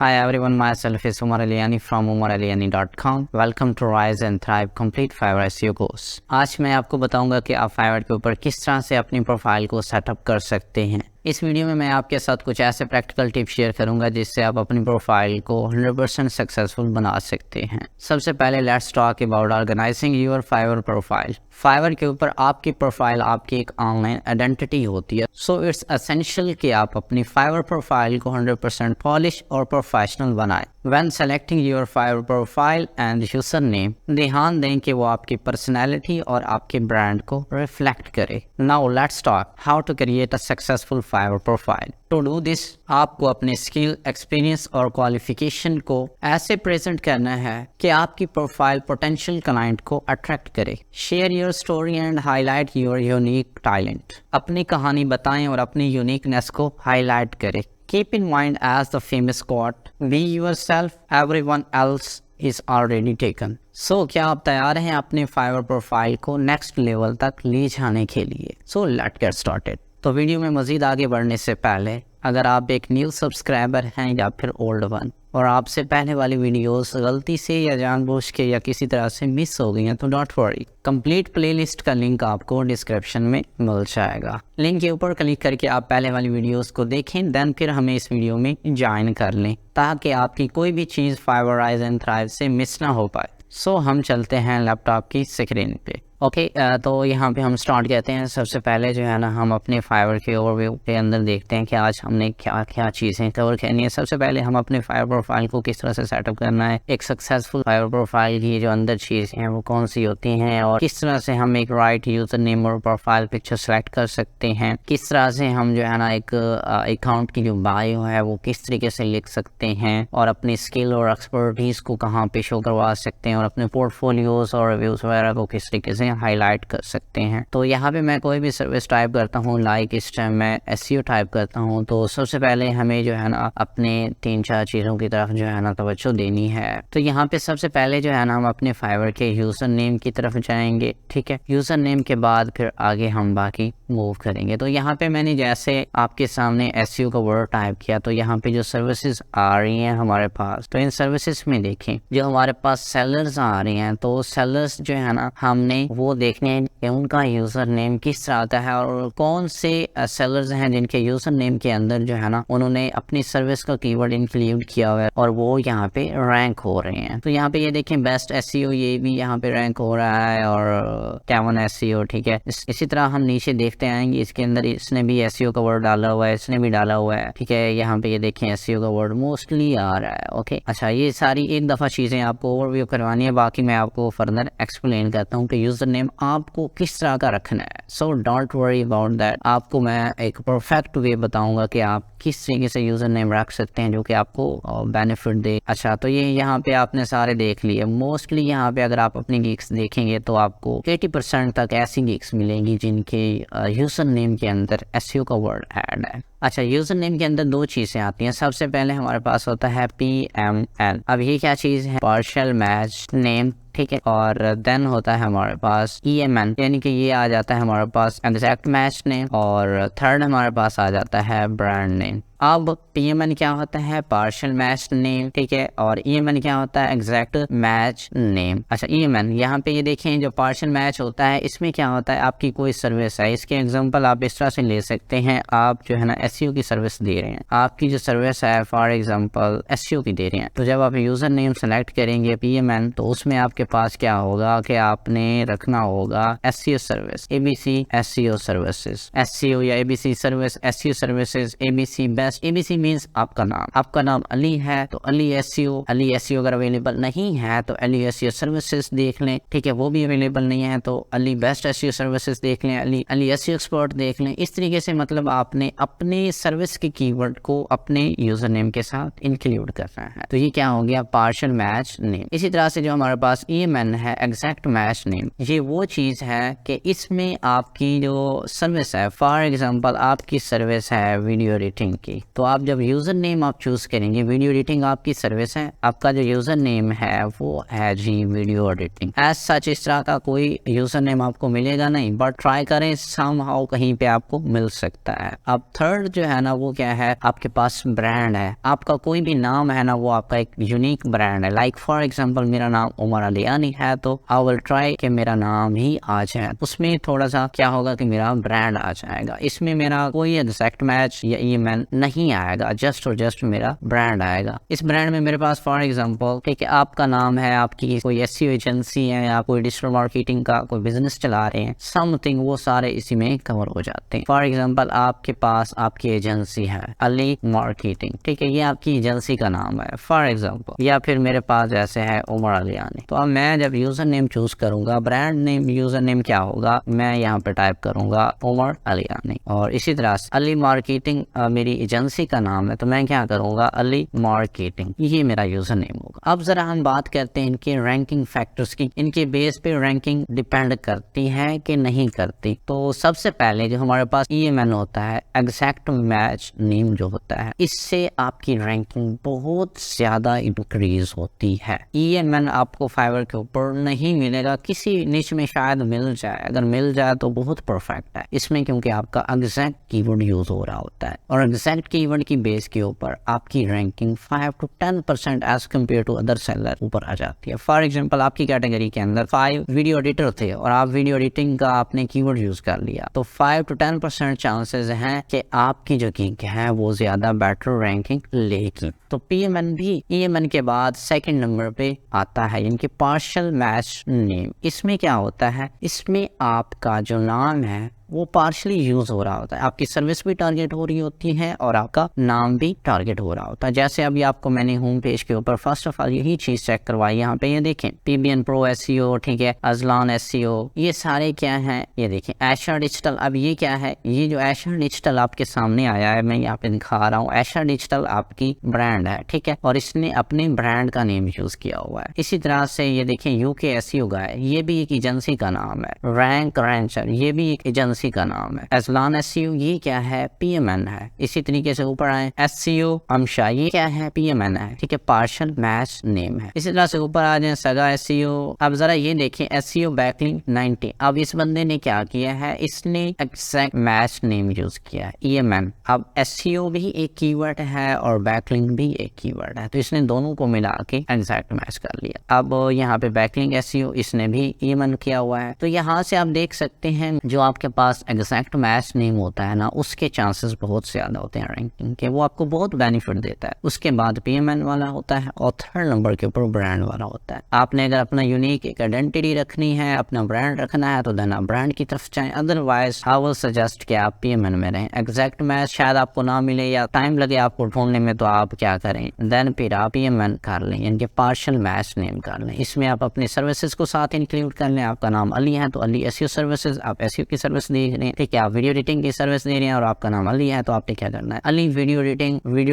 Hi everyone, myself is Umar Alyani from umaralyani.com. Welcome to Rise and Thrive Complete Fiverr SEO course. आज मैं आपको बताऊंगा कि आप फाइवर के ऊपर किस तरह से अपनी प्रोफाइल को सेटअप कर सकते हैं। इस वीडियो में मैं आपके साथ कुछ ऐसे प्रैक्टिकल टिप्स शेयर करूंगा जिससे आप अपनी प्रोफाइल को 100% सक्सेसफुल बना सकते हैं। सबसे पहले let's talk about organising your Fiverr profile. Fiverr के ऊपर आपकी प्रोफाइल आपकी एक ऑनलाइन आइडेंटिटी होती है, सो इट्स एसेंशियल कि आप अपनी फाइवर प्रोफाइल को 100% पॉलिश और प्रोफेशनल बनाएं। When selecting your Fiverr profile and username, ध्यान दें कि वो आपकी पर्सनैलिटी और आपके ब्रांड को रिफ्लेक्ट करे। Now let's talk how to create a successful Fiverr profile. To do this, आपको अपने स्किल, एक्सपीरियंस और क्वालिफिकेशन को ऐसे प्रेजेंट करना है कि आपकी प्रोफाइल पोटेंशियल क्लाइंट को अट्रैक्ट करे। Share your story and highlight your unique talent. अपनी कहानी बताएं और अपनी यूनिकनेस को हाईलाइट करें। Keep in mind as the famous quote, be yourself, everyone else is already taken. So, क्या आप तैयार हैं अपने फाइवर प्रोफाइल को नेक्स्ट लेवल तक ले जाने के लिए? So, let's get started. तो वीडियो में मज़ीद आगे बढ़ने से पहले अगर आप एक न्यू सब्सक्राइबर हैं या फिर ओल्ड वन और आपसे पहले वाली वीडियोस गलती से या जानबूझ के या किसी तरह से मिस हो गई हैं तो डोंट वरी, कंप्लीट प्लेलिस्ट का लिंक आपको डिस्क्रिप्शन में मिल जाएगा। लिंक के ऊपर क्लिक करके आप पहले वाली वीडियोस को देखें, देन फिर हमें इस वीडियो में ज्वाइन कर लें ताकि आपकी कोई भी चीज़ फाइवर राइज एंड थ्राइव से मिस ना हो पाए। सो हम चलते हैं लैपटॉप की स्क्रीन पे। ओके, तो यहाँ पे हम स्टार्ट करते हैं। सबसे पहले जो है ना हम अपने फाइवर के ओवरव्यू के अंदर देखते हैं कि आज हमने क्या क्या चीज़ें कवर करनी है। सबसे पहले हम अपने फाइवर प्रोफाइल को किस तरह से सेटअप करना है, एक सक्सेसफुल फाइवर प्रोफाइल की जो अंदर चीज़ें हैं वो कौन सी होती हैं और किस तरह से हम एक राइट यूज़र नेम और प्रोफाइल पिक्चर सेलेक्ट कर सकते हैं, किस तरह से हम जो है ना एक अकाउंट की जो बायो है वो किस तरीके से लिख सकते हैं और अपनी स्किल और एक्सपर्टीज़ को कहाँ पे शो करवा सकते हैं और अपने पोर्टफोलियोज और रिव्यूज़ वगैरह को किस तरीके से हाईलाइट कर सकते हैं। तो यहाँ पे मैं कोई भी सर्विस टाइप करता हूँ, लाइक इस टाइम मैं एसईओ टाइप करता हूँ। तो सबसे पहले हमें जो है ना अपने 3-4 चीज़ों की तरफ जो है ना तवज्जो देनी है। तो यहाँ पे सबसे पहले जो है ना हम अपने फाइवर के यूज़र नेम की तरफ जाएंगे, ठीक है। यूज़र नेम के बाद फिर आगे हम बाकी मूव करेंगे। तो यहाँ पे मैंने जैसे आपके सामने एसईओ का वर्ड टाइप किया तो यहाँ पे जो सर्विसेज आ रही हैं हमारे पास, तो इन सर्विसेज में देखें जो हमारे पास सेलर्स आ रही हैं, तो सेलर्स जो है ना हमने वो देखने कि उनका यूजर नेम किस तरह आता है और कौन से सेलर्स हैं जिनके यूजर नेम के अंदर जो है ना उन्होंने अपनी सर्विस का कीवर्ड इंक्लूड किया हुआ है और वो यहाँ पे रैंक हो रहे हैं। तो यहाँ पे ये देखें बेस्ट एसईओ, ये भी यहाँ पे रैंक हो रहा है और कैवन एसईओ, ठीक है। इसी तरह हम नीचे देखते आएंगे, इसके अंदर इसने भी एसईओ का वर्ड डाला हुआ है, इसने भी डाला हुआ है, ठीक है। यहाँ पे ये देखें एसईओ का वर्ड मोस्टली आ रहा है। ओके, अच्छा, ये सारी एक दफ़ा चीज़ें आपको ओवरव्यू करवानी है, बाकी मैं आपको फर्दर एक्सप्लेन करता हूँ कि यूजर नेम आपको किस तरह का रखना है। So don't worry about that, आपको मैं एक परफेक्ट वे बताऊंगा कि आप किस तरीके से यूजर नेम रख सकते हैं जो कि आपको बेनिफिट दे। अच्छा, तो ये यहाँ पे आपने सारे देख लिए। मोस्टली यहाँ पे अगर आप अपनी गिग्स देखेंगे तो आपको 80% तक ऐसी गिग्स मिलेंगी जिनके यूजर नेम के अंदर एसईओ का वर्ड ऐड है। अच्छा, यूजर नेम के अंदर दो चीज़ें आती हैं। सबसे पहले हमारे पास होता है PMN। अब ये क्या चीज़ है? पार्शियल मैच नेम, ठीक है। और देन होता है हमारे पास EMN, यानी कि ये आ जाता है हमारे पास एग्जैक्ट मैच नेम, और थर्ड हमारे पास आ जाता है ब्रांड नेम। अब PMN क्या होता है? पार्शियल मैच नेम, ठीक है। और EMN क्या होता है? Exact match name. अच्छा, EMN यहाँ पे ये देखें जो पार्शियल मैच होता है इसमें क्या होता है, आपकी कोई सर्विस है, इसके एग्जांपल आप इस तरह से ले सकते हैं। आप जो है ना एसईओ की सर्विस दे रहे हैं, आपकी जो सर्विस है फॉर एग्जांपल एसईओ की दे रहे हैं, तो जब आप यूजर नेम सेलेक्ट करेंगे PMN तो उसमें आपके पास क्या होगा कि आपने रखना होगा SEO service, ABC SEO services, SEO या ABC service, SEO services, ABC best. ABC means आपका नाम अली है तो अली एसईओ। अली एसईओ अगर अवेलेबल नहीं है तो अली एसईओ सर्विसेज देख लें, ठीक है। वो भी अवेलेबल नहीं है तो अली बेस्ट एसईओ सर्विसेज देख लें, अली एसईओ एक्सपर्ट देख लें। इस तरीके से मतलब आपने अपने सर्विस के कीवर्ड को अपने यूजर नेम के साथ इंक्लूड करना है। तो ये क्या हो गया? Partial match name. इसी तरह से जो हमारे पास EMN है एग्जैक्ट मैच नेम, ये वो चीज़ है कि इसमें आपकी जो सर्विस है, फॉर एग्जांपल आपकी सर्विस है वीडियो एडिटिंग की, अली। तो आप जब यूजर नेम आप चूज करेंगे, वीडियो एडिटिंग आपकी सर्विस है, आपका जो यूजर नेम है वो है जी वीडियो एडिटिंग। एज सच इस तरह का कोई यूजर नेम आपको मिलेगा नहीं, बट ट्राई करें, समहाउ कहीं पे आपको मिल सकता है। अब थर्ड जो है ना वो क्या है, आपके पास ब्रांड है, आपका कोई भी नाम है ना वो आपका एक यूनिक ब्रांड है। लाइक फॉर एग्जांपल मेरा नाम उमर अलियानी है, तो आई विल ट्राई कि मेरा नाम ही आ जाए। उसमें थोड़ा सा क्या होगा कि मेरा ब्रांड आ जाएगा, इसमें मेरा कोई एग्जैक्ट मैच या ईमेल नहीं आएगा, जस्ट और जस्ट मेरा ब्रांड आएगा। इस ब्रांड में मेरे पास फॉर एग्जांपल ठीक है आपका नाम है, आपकी कोई एसईओ एजेंसी है या कोई डिजिटल मार्केटिंग का कोई बिजनेस चला रहे हैं, समथिंग, वो सारे इसी में कवर हो जाते हैं। फॉर एग्जांपल आपके पास आपकी एजेंसी है अली मार्केटिंग, ठीक है, ये आपकी एजेंसी का नाम है फॉर एग्जांपल। या फिर मेरे पास जैसे है उमर अलियानी। तो अब मैं जब यूजर नेम चूज करूंगा, ब्रांड नेम यूजर नेम क्या होगा, मैं यहाँ पे टाइप करूंगा उमर अलियानी। और इसी तरह से अली मार्केटिंग मेरी एजेंसी का नाम है, तो मैं क्या करूंगा अली मार्केटिंग, ये मेरा यूजर नेम होगा। अब जरा हम बात करते हैं इनके रैंकिंग फैक्टर्स की, इनके बेस पे रैंकिंग डिपेंड करती है कि नहीं करती। तो सबसे पहले जो हमारे पास ईएमएन होता है, एग्जैक्ट मैच नेम जो होता है, इससे आपकी रैंकिंग बहुत ज्यादा इंक्रीज होती है। ईएमएन आपको फाइवर के ऊपर नहीं मिलेगा, किसी निश में शायद मिल जाए, अगर मिल जाए तो बहुत परफेक्ट है इसमें, क्योंकि आपका एग्जैक्ट कीवर्ड यूज हो रहा होता है और एग्जैक्ट कीवर्ड की बेस के ऊपर आपकी ranking 5 to 10% as compare to other seller ऊपर आ जाती है। फॉर एग्जांपल आपकी कैटेगरी के अंदर 5 वीडियो एडिटर थे और आप वीडियो एडिटिंग का आपने कीवर्ड यूज कर लिया, तो 5 to 10% चांसेस हैं कि आपकी जो गिग है वो ज्यादा बेटर रैंकिंग लेगी। तो पीएमएन भी ईएमएन के बाद सेकंड नंबर पे आता है, इनके पार्शियल मैच नेम। इसमें क्या होता है, इसमें आपका जो नाम है वो पार्शली यूज हो रहा होता है, आपकी सर्विस भी टारगेट हो रही होती है और आपका नाम भी टारगेट हो रहा होता है। जैसे अभी आपको मैंने होम पेज के ऊपर फर्स्ट ऑफ ऑल यही चीज चेक करवाई, यहाँ पे ये देखें पीबीएन प्रो एसईओ, ठीक है, अजलान एसईओ, ये सारे क्या हैं, ये देखें एशर डिजिटल। अब ये क्या है, ये जो एशर डिजिटल आपके सामने आया है, मैं यहाँ पे दिखा रहा हूँ, एशर डिजिटल आपकी ब्रांड है, ठीक है, और इसने अपने ब्रांड का नेम यूज किया हुआ है। इसी तरह से ये देखें यूके एसईओ गाय, ये भी एक एजेंसी का नाम है। रैंक रैंचर, ये भी एक एजेंसी का नाम है। एसलान एसईओ, ये क्या है, पीएमएन है। इसी तरीके से ऊपर आए एसईओ अमशा, ये क्या है, पीएमएन है, ठीक है, पार्शियल मैच नेम है। इसी तरह से ऊपर आ जाए सगा एसईओ। अब जरा ये देखें एसईओ बैकलिंक 90, अब इस बंदे ने क्या किया है, इसने एग्जैक्ट मैच नेम यूज किया है ईएमएन। अब एसईओ भी एक कीवर्ड है और बैकलिंक भी एक कीवर्ड है, तो इसने दोनों को मिला के एग्जैक्ट मैच कर लिया। अब यहाँ पे बैकलिंक एसईओ इसने भी ईएमएन किया हुआ है। तो यहाँ से आप देख सकते हैं जो आपके पास एग्जैक्ट मैच नेम होता है ना, उसके चांसेस बहुत ज्यादा होते हैं रैंकिंग के, वो आपको बहुत बेनिफिट देता है। उसके बाद पीएमएन वाला होता है और थर्ड नंबर के ऊपर ब्रांड वाला होता है। आपने अगर अपना यूनिक एक आइडेंटिटी रखनी है, अपना ब्रांड रखना है, तो देन आप ब्रांड की तरफ जाएं, अदरवाइज आई विल सजेस्ट कि आप पीएमएन में रहें। एग्जैक्ट मैच शायद आपको ना मिले या टाइम लगे आपको ढूंढने में, तो आप क्या करें, देन फिर आप पीएमएन कर लें, इनके पार्शियल मैच नेम कर लें। इसमें आप अपने सर्विसेज को साथ इंक्लूड कर लें। आपका नाम अली है तो अली एसईओ सर्विसेज, आप एसईओ की सर्विस दे रहे हैं, ठीक है, आप वीडियो एडिटिंग की सर्विस दे रहे हैं और आपका नाम अली है, तो आपने क्या करना है, Ali video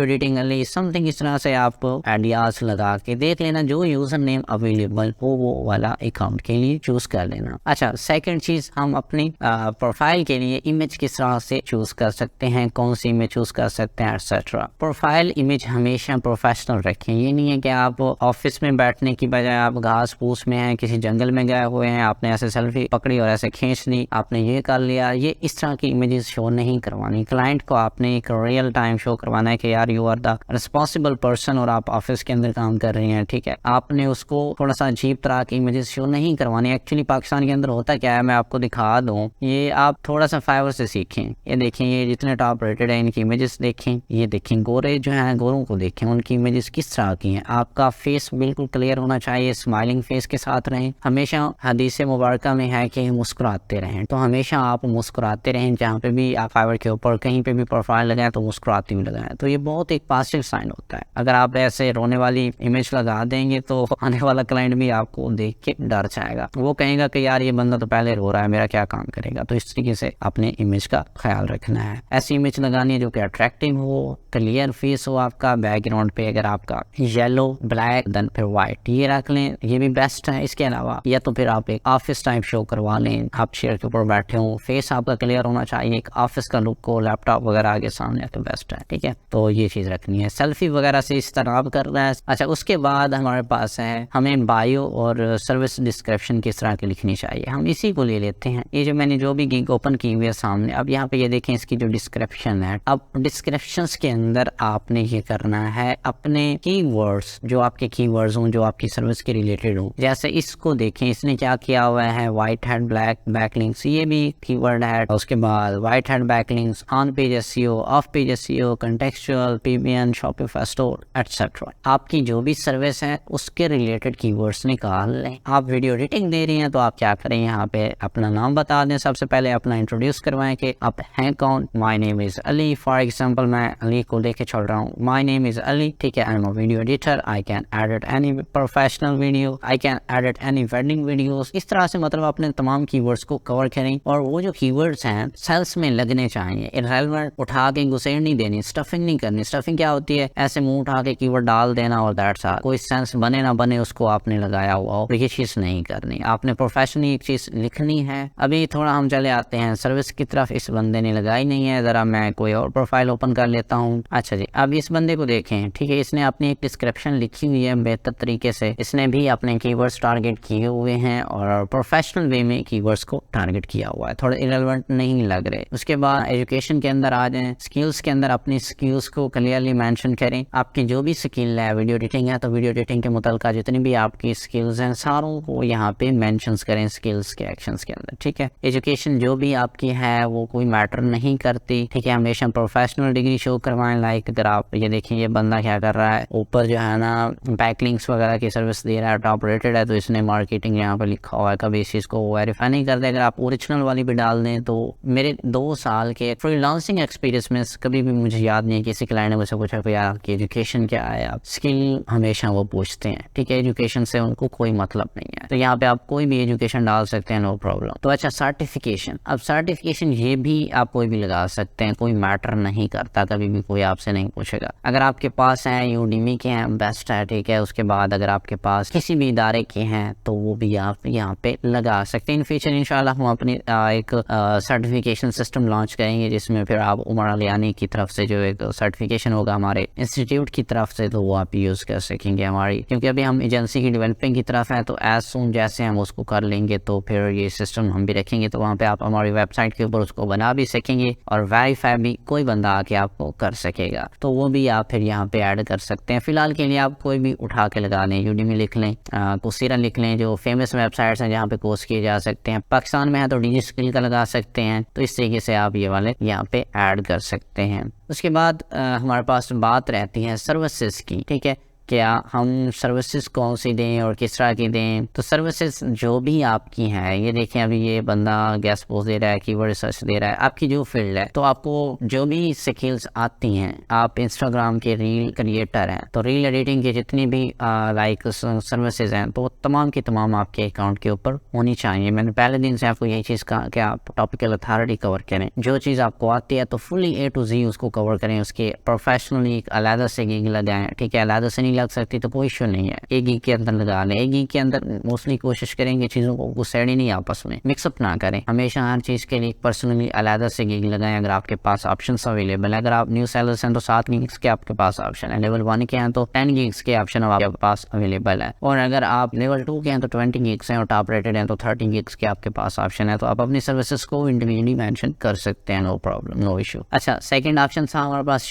editing Ali something, इस तरह से आप आइडियाज लगा के देख लेना, जो यूजर नेम अवेलेबल हो वो वाला अकाउंट के लिए चूज कर लेना। अच्छा, सेकंड चीज, हम अपनी प्रोफाइल के लिए इमेज किस तरह से चूज कर सकते हैं, कौन सी इमेज चूज कर सकते हैं एक्सेट्रा। प्रोफाइल इमेज हमेशा प्रोफेशनल रखें। ये नहीं है कि आप ऑफिस में बैठने की बजाय आप घास फूस में हैं, किसी जंगल में गए हुए हैं, आपने ऐसे सेल्फी पकड़ी और ऐसे खींच ली, आपने ये कर लिया, ये इस तरह की इमेजेस शो नहीं करवानी। क्लाइंट को आपने एक रियल टाइम शो करवाना है कि यार you are the responsible person और आप ऑफिस के अंदर काम कर रही हैं, ठीक है। आपने उसको थोड़ा सा अजीब तरह की इमेजेस शो नहीं करवानी। एक्चुअली पाकिस्तान के अंदर होता क्या है, मैं आपको दिखा दूं, ये आप थोड़ा सा फाइवर से सीखें। ये देखें, ये जितने टॉप रेटेड है इनकी इमेजेस देखें, ये देखें गोरे जो हैं, गोरों को देखें, उनकी इमेजेस किस तरह की हैं। आपका फेस बिल्कुल क्लियर होना चाहिए, स्माइलिंग फेस के साथ रहें। हमेशा हदीस मुबारका में है कि मुस्कुराते रहें, तो हमेशा आप मुस्कुराते रहें। जहाँ पे भी आप फाइवर के ऊपर कहीं पे भी प्रोफाइल लगाएं तो मुस्कुराती हुई लगाएं, तो ये बहुत एक पॉजिटिव साइन होता है। अगर आप ऐसे रोने वाली इमेज लगा देंगे तो आने वाला क्लाइंट भी आपको देख के डर जाएगा, वो कहेगा कि यार ये बंदा तो पहले रो रहा है, मेरा क्या काम करेगा। तो इस तरीके से अपने इमेज का ख्याल रखना है। ऐसी इमेज लगानी है जो कि अट्रैक्टिव हो, क्लियर फेस हो आपका, बैकग्राउंड पे अगर आपका येलो ब्लैक देन फिर व्हाइट ये रख लें, ये भी बेस्ट है। इसके अलावा या तो फिर आप एक ऑफिस टाइप शो करवा लें, आप चेयर के ऊपर बैठे हो, फेस आपका क्लियर होना चाहिए, एक ऑफिस का लुक हो, लैपटॉप वगैरह आगे सामने तो बेस्ट है, ठीक है। तो ये चीज़ रखनी है, सेल्फी वगैरह से इस तरह आप करना है। अच्छा, उसके बाद हमारे पास है हमें बायो और सर्विस डिस्क्रिप्शन किस तरह की लिखनी चाहिए, हम इसी को ले लेते हैं। ये जो मैंने जो भी गिग ओपन की हुई है सामने, अब यहाँ पे ये देखें इसकी जो डिस्क्रिप्शन है। अब डिस्क्रिप्शंस के अंदर आपने ये करना है अपने कीवर्ड्स, जो आपके कीवर्ड्स हों, जो आपकी सर्विस के रिलेटेड हो। जैसे इसको देखें, इसने क्या किया हुआ है, व्हाइट हैट ब्लैक बैकलिंक्स, ये भी कीवर्ड है। उसके बाद white hat backlinks, on page SEO, off page SEO, contextual, PBN, Shopify store etcetera. आपकी जो भी सर्विस है उसके रिलेटेड कीवर्ड्स निकाल लें। आप वीडियो एडिटिंग दे रही हैं तो आप क्या करें, यहाँ पे अपना नाम बता दें, सबसे पहले अपना इंट्रोड्यूस करवाएं कि आप हैं कौन। My name is Ali, for example मैं अली को लेके चल रहा हूँ। माय नेम इज अली, ठीक है। I am a video editor, I can edit any professional video, I can edit any wedding videos. इस तरह से मतलब अपने तमाम कीवर्ड्स को कवर करें, और वो जो कीवर्ड्स हैं सेल्स में लगने चाहिए। इररेलेवेंट उठा के घुसेड़ नहीं देनी, स्टफिंग नहीं करनी। स्टफिंग क्या होती है, ऐसे मुंह उठा के कीवर्ड डाल देना और दैट्स ऑल, कोई सेंस बने ना बने उसको आपने लगाया हुआ हो, ये चीज नहीं करनी। आपने प्रोफेशनली एक चीज लिखनी है। अभी थोड़ा हम चले आते हैं सर्विस की तरफ, इस बंदे ने लगाई नहीं है, जरा मैं कोई और प्रोफाइल ओपन कर लेता हूँ। अच्छा जी, अब इस बंदे को देखें, ठीक है, इसने अपनी एक डिस्क्रिप्शन लिखी हुई है बेहतर तरीके से, इसने भी अपने कीवर्ड्स टारगेट किए हुए हैं और प्रोफेशनल वे में कीवर्ड्स को टारगेट किया हुआ है, थोड़े इरेलेवेंट नहीं लग रहे। उसके बाद एजुकेशन के अंदर आ जाएं, स्किल्स के अंदर अपनी स्किल्स को क्लियरली मेंशन करें। आपकी जो भी स्किल है, वीडियो एडिटिंग है तो वीडियो एडिटिंग के मुतल्लिका जितनी भी आपकी स्किल्स हैं सारों को यहाँ पे मेंशंस करें स्किल्स के एक्शंस के अंदर, ठीक है। एजुकेशन जो भी आपकी है वो कोई मैटर नहीं करती, ठीक है। हमेशा प्रोफेशनल डिग्री शो करवाएं। लाइक अगर आप ये देखें, ये बंदा क्या कर रहा है, ऊपर जो है ना बैकलिंक्स वगैरह की सर्विस दे रहा है, टॉप रेटेड है, तो इसने मार्केटिंग यहाँ पे लिखा हुआ है, कभी इस चीज़ को वेरीफाई नहीं करते। अगर आप ओरिजिनल वाली भी डाल दें तो मेरे 2 साल के फ्रीलांसिंग एक्सपीरियंस में कभी भी मुझे याद नहीं है किसी क्लाइंट ने मुझसे पूछा कि यार आपकी एजुकेशन क्या है। आप स्किल हमेशा वो पूछते हैं, ठीक है, एजुकेशन से उनको कोई मतलब नहीं है, तो यहाँ पे आप कोई भी एजुकेशन डाल सकते हैं, नो प्रॉब्लम। तो अच्छा, सर्टिफिकेशन, अब सर्टिफिकेशन ये भी आप कोई भी लगा सकते हैं, कोई मैटर नहीं करता, कभी भी कोई आपसे नहीं पूछेगा। अगर आपके पास है यूडीमी के हैं, बेस्ट है, ठीक है। उसके बाद अगर आपके पास किसी भी इदारे के हैं तो वो भी आप यहाँ पे लगा सकते हैं। इन फ्यूचर इंशाल्लाह हम अपनी एक सर्टिफिकेशन सिस्टम लॉन्च करेंगे, जिसमें फिर आप उमर अलियानी की तरफ से जो एक सर्टिफिकेशन होगा हमारे इंस्टीट्यूट की तरफ से, तो वो आप यूज कर सकेंगे हमारी, क्योंकि अभी हम एजेंसी की डेवलपिंग की तरफ है। तो एज सून जैसे हम उसको कर लेंगे तो फिर ये सिस्टम हम भी रखेंगे, तो वहाँ पे आप हमारी वेबसाइट के ऊपर उसको बना भी सकेंगे और वेरीफाई भी कोई बंदा आके आपको कर सकेगा, तो वो भी आप फिर यहाँ पे ऐड कर सकते हैं। फिलहाल के लिए आप कोई भी उठा के लगा लें, यूडीमी लिख लें, कोर्सेरा लिख लें, जो फेमस वेबसाइट्स हैं जहाँ पे कोर्स किए जा सकते हैं। पाकिस्तान में है तो डिजी स्किल का लगा सकते हैं, तो इस तरीके से आप ये वाले यहाँ पे ऐड कर सकते हैं। उसके बाद हमारे पास बात रहती है सर्विसेज की, ठीक है, क्या हम सर्विसेज कौन सी दें और किस तरह की दें। तो सर्विसेज जो भी आपकी हैं, ये देखें अभी ये बंदा गेस्ट पोस्ट दे रहा है, कीवर्ड रिसर्च दे रहा है, आपकी जो फील्ड है, तो आपको जो भी स्किल्स आती हैं, आप इंस्टाग्राम के रील क्रिएटर हैं तो रील एडिटिंग की जितनी भी लाइक सर्विसेज हैं तो तमाम की तमाम आपके अकाउंट के ऊपर होनी चाहिए। मैंने पहले दिन से आपको यही चीज़ कहा कि आप टॉपिकल अथॉरिटी कवर करें, जो चीज़ आपको आती है तो फुली A to Z उसको कवर करें, उसके प्रोफेशनली एक अलग से गिग लगाएं, ठीक है। अलग से नहीं लग सकती तो कोई इशू नहीं है, एक गिग के अंदर लगा लें। एक गिग के अंदर मोस्टली कोशिश करेंगे चीज़ों को घुसेड़ी नहीं, आपस में मिक्सअप ना करें। हमेशा हर चीज़ के लिए पर्सनली अलग से गिग लगाएं अगर आपके पास ऑप्शंस अवेलेबल है। अगर आप न्यू सेलर्स हैं तो 7 गिग्स के आपके पास ऑप्शन है, लेवल 1 के हैं तो 10 गिग्स के ऑप्शन आपके पास अवेलेबल है, और अगर आप लेवल 2 के हैं तो 20 गिग्स हैं, और टॉप रेटेड हैं तो 30 गिग्स के आपके पास ऑप्शन है। तो आप अपनी सर्विसेज को इंडिविजुअली मेंशन कर सकते हैं, नो प्रॉब्लम, नो इशू। अच्छा, सेकंड ऑप्शन था हमारे पास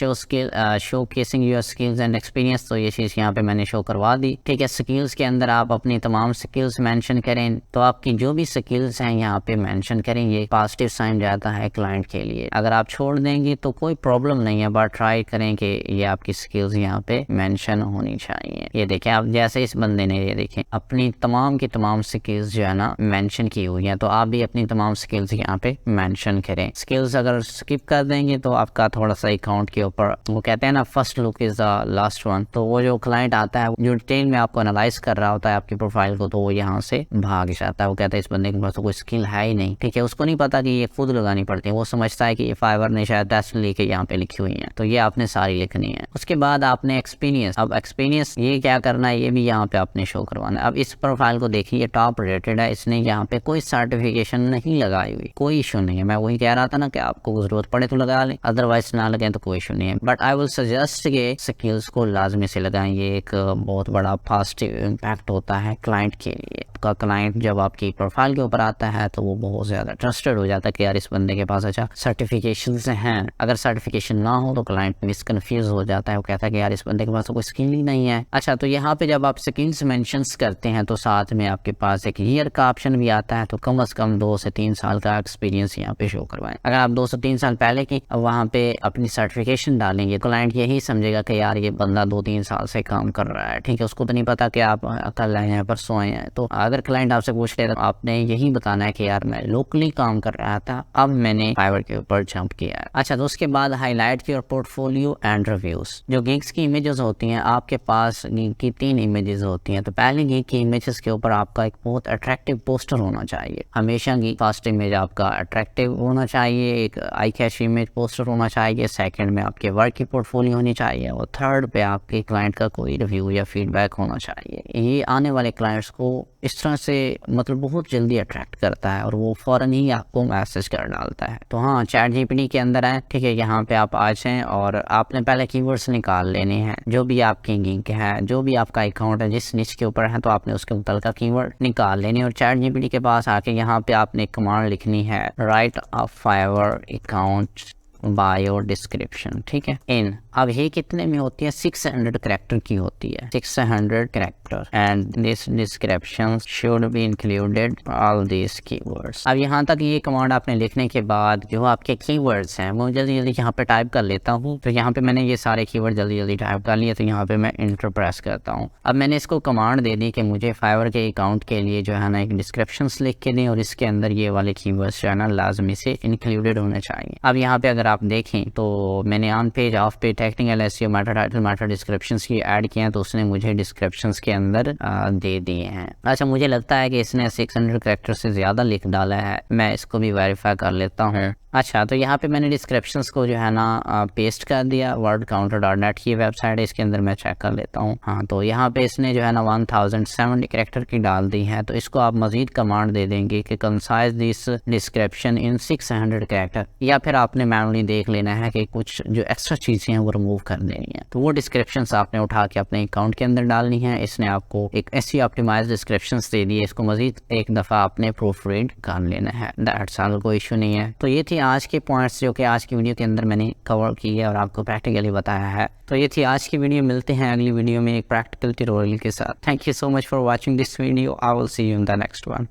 showcasing your skills and experience, तो ये चीज़ यहाँ पे मैंने शो करवा दी, ठीक है। स्किल्स के अंदर आप अपनी तमाम स्किल्स मेंशन करें, तो आपकी जो भी स्किल्स हैं यहाँ पे मेंशन करेंगे, पॉजिटिव साइन जाता है क्लाइंट के लिए। अगर आप छोड़ देंगे तो कोई प्रॉब्लम नहीं है, बट ट्राई करें कि ये आपकी स्किल्स यहाँ पे मेंशन होनी चाहिए। ये देखें आप, जैसे इस बंदे ने ये देखें अपनी तमाम की तमाम स्किल्स जो है ना मेंशन की हुई है, तो आप भी अपनी तमाम स्किल्स यहाँ पे मेंशन करें। स्किल्स अगर स्किप कर देंगे तो आपका थोड़ा सा अकाउंट के ऊपर, वो कहते हैं ना first look is the last one, तो वो जो क्लाइंट आता है जो डिटेल में आपको एनालाइज कर रहा होता है आपकी प्रोफाइल को, तो वो यहाँ से भाग जाता है। वो कहता है इस बंदे के पास तो कोई स्किल है ही नहीं, ठीक है। उसको नहीं पता कि ये खुद लगानी पड़ती है, वो समझता है कि ये फाइवर ने शायद टेस्ट लेके यहाँ पे लिखी हुई है, तो ये आपने सारी लिखनी है। उसके बाद आपने एक्सपीरियंस, अब एक्सपीरियंस ये क्या करना है, ये भी यहाँ पे आपने शो करवाना है। अब इस प्रोफाइल को देखिए, टॉप रेटेड है, इसने यहाँ पे कोई सर्टिफिकेशन नहीं लगाई हुई, कोई इशू नहीं है। मैं वही कह रहा था ना कि आपको जरूरत पड़े तो लगा लें, अदरवाइज ना लगे तो कोई इशू नहीं है। बट आई विल सजेस्ट के स्किल्स को लाजमी से लगाएं, ये एक बहुत बड़ा पॉजिटिव इम्पैक्ट होता है क्लाइंट के लिए। आपका क्लाइंट जब आपकी प्रोफाइल के ऊपर आता है तो वो बहुत ज़्यादा ट्रस्टेड हो जाता है कि यार इस बंदे के पास अच्छा सर्टिफिकेशंस हैं। अगर सर्टिफिकेशन ना हो तो क्लाइंट मिसकन्फ्यूज हो जाता है, वो कहता है कि यार इस बंदे के पास तो कोई स्किल ही नहीं है। अच्छा, तो यहाँ पे जब आप स्किल्स मेंशंस करते हैं तो साथ में आपके पास एक ईयर का ऑप्शन भी आता है, तो कम से कम 2 से 3 साल का एक्सपीरियंस यहाँ पे शो करवाएं। अगर आप 2 से 3 साल पहले की वहाँ पे अपनी सर्टिफिकेशन डालेंगे, क्लाइंट यही समझेगा कि यार ये बंदा 2-3 साल से काम कर रहा है, ठीक है। उसको तो नहीं पता कि आप कल आए हैं परसों आए हैं। तो अगर क्लाइंट आपसे पूछ ले तो आपने यही बताना है कि यार मैं लोकली काम कर रहा था, अब मैंने फाइवर के ऊपर जंप किया है। अच्छा, तो उसके बाद highlight your portfolio and reviews. जो गिग्स की इमेजेस होती हैं, आपके पास गिग की 3 इमेजेस होती हैं। तो पहले गिग की इमेजेस के ऊपर आपका एक बहुत अट्रैक्टिव पोस्टर होना चाहिए। हमेशा गिग फर्स्ट इमेज आपका अट्रैक्टिव होना चाहिए, एक आई कैच इमेज पोस्टर होना चाहिए। सेकंड में आपके वर्क की पोर्टफोलियो होनी चाहिए और थर्ड पे आपके क्लाइंट का कोई रिव्यू या फीडबैक होना चाहिए। ये आने वाले क्लाइंट्स को इस तरह से मतलब बहुत जल्दी अट्रैक्ट करता है और वो फौरन ही आपको मैसेज कर डालता है। तो हाँ, चैट जीपीटी के अंदर है, ठीक है। यहाँ पे आप आ जाएं और आपने पहले कीवर्ड्स निकाल लेने हैं। जो भी आपकी गिग है, जो भी आपका अकाउंट है, जिस निच के ऊपर है, तो आपने उसके मुतल्लिका कीवर्ड निकाल लेने और चैट जीपीटी के पास आके यहाँ पे आपने कमांड लिखनी है, राइट अ फाइवर अकाउंट बायो डिस्क्रिप्शन, ठीक है। इन अब ये कितने में होती है, 600 कैरेक्टर की होती है, 600 character, and this description should be included all this keywords. अब यहाँ तक ये कमांड आपने लिखने के बाद जो आपके कीवर्ड्स हैं वो जल्दी जल्दी यहाँ पे टाइप कर लेता हूँ। तो यहाँ पे मैंने ये सारे कीवर्ड जल्दी जल्दी टाइप कर लिए, तो यहाँ पे मैं इंटर प्रेस करता हूँ। अब मैंने इसको कमांड दे दी कि मुझे फाइवर के अकाउंट के लिए जो है ना एक डिस्क्रिप्शन लिख के दें और इसके अंदर ये वाले कीवर्ड्स जो है ना लाजमी से इंक्लूडेड होने चाहिए। अब यहाँ पे अगर आप देखें तो मैंने on page, of page, technical, SEO, Meta title, Meta descriptions की ऐड किए हैं, तो उसने मुझे डिस्क्रिप्शंस के अंदर दे दिए हैं। अच्छा, मुझे लगता है कि इसने 600 कैरेक्टर से ज़्यादा लिख डाला है, मैं इसको भी वेरीफाई कर लेता हूँ। अच्छा, तो यहाँ पे मैंने डिस्क्रिप्शंस को जो है ना पेस्ट कर दिया। wordcounter.net की वेबसाइट है, इसके अंदर मैं चेक कर लेता हूँ। हाँ, तो यहाँ पे इसने जो है ना 1070 कैरेक्टर की डाल दी है। तो इसको आप मजीद कमांड दे देंगे कि concise this description in 600 character, या फिर आपने मैनुअली देख लेना है कि कुछ जो एक्स्ट्रा चीज़ें हैं वो रिमूव कर देनी है। तो वो डिस्क्रिप्शंस आपने उठा के अपने अकाउंट के अंदर डालनी है। इसने आपको एक ऐसी ऑप्टिमाइज डिस्क्रिप्शंस दे दी है, इसको मजीद एक दफ़ा आपने प्रूफ रीड कर लेना है। दैट्स ऑल, कोई इशू नहीं है। तो ये थी आज के पॉइंट्स जो कि आज की वीडियो के अंदर मैंने कवर की है और आपको प्रैक्टिकली बताया है। तो ये थी आज की वीडियो। मिलते हैं अगली वीडियो में एक प्रैक्टिकल ट्यूटोरियल के साथ। Thank you so much for watching this video. I will see you in the next one.